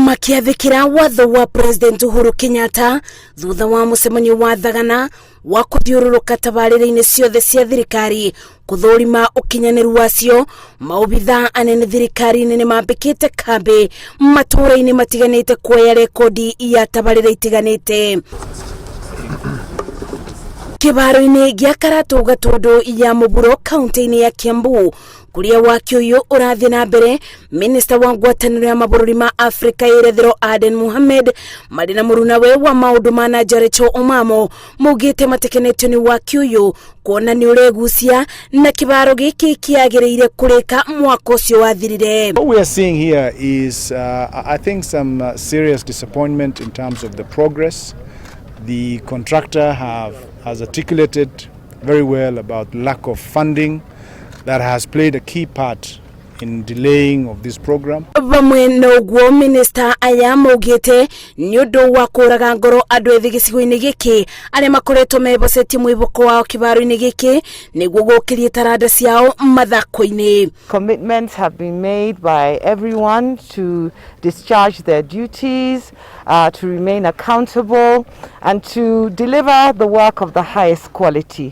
Makiathikira watho wa President Uhuru Kenyatta thutha wa mucemanio wa thagana wa kuthiururuka tabarĩra-inĩ ciothe cia thirikari kuthũrima ũkinyaniru wacio. Maabithaa anene thirikari-inĩ nĩ mambĩkĩte kambĩ matũũra-inĩ matiganĩte kuoya rekodi ya tabarĩra itiganĩte. Kĩbaro-inĩ gĩa Karatu Gatundu ya mũburo kaunti-inĩ ya Kiambu kuria waki uyu urathi na mbere, Minister wa ngwatanĩro ya mabũrũri ma Afrika Yerethero Aden Mohamed marĩ na mũrunawe wa maũndũ ma Najarecho Omamo maugĩte matekenetio nĩ waki uyu kuona nĩ ũregucia na kĩbaro gĩkĩ kĩagĩrĩire kũrĩka mwaka ũcio wathirire. What we are seeing here is I think some serious disappointment in terms of the progress. The contractor has articulated very well about lack of funding that has played a key part in delaying of this program. Bamwe na ũguo Minister aya maugĩte nĩ ũndũ wa kũraga ngoro andũ ethĩ gĩcigo-inĩ gĩkĩ arĩa makoretwo mebocetie mwĩboko wao kĩbaro-inĩ gĩkĩ nĩguo gũkĩrie taranda ciao mathako-inĩ. Commitments have been made by everyone to discharge their duties, to remain accountable and to deliver the work of the highest quality.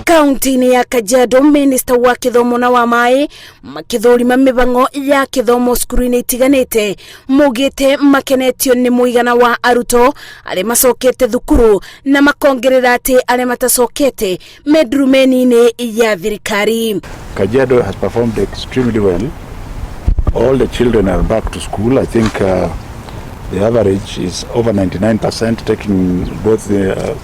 Kaunti-inĩ ya Kajiado, Minister wa Kithomo na wa Maĩ makithũrima mĩbango ya kithomo cukuru-inĩ itiganĩte maugĩte makenetio nĩ mũigana wa arutwo arĩa macokete thukuru na makongerera atĩ arĩa matacokete medrumeni-inĩ ya thirikari. Kajiado has performed extremely well. All the children are back to school. I think the average is over 99%, taking both the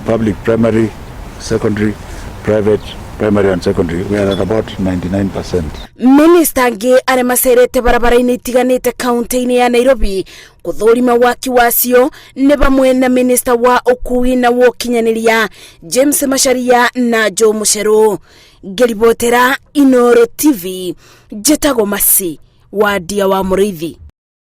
public primary, secondary, private, primary and secondary. We are at about 99%. Minister angĩ arĩa macerete barabara-inĩ itiganĩte kaunti-inĩ ya Nairobi kuthũrima waki wacio nĩ bamwe na Minister wa ũkui na ũkinyanĩria James Macharia na Joe Mucheru. Ngĩribotera Inooro TV, njĩtagwo Masi wa Ndia wa Mũrĩithi.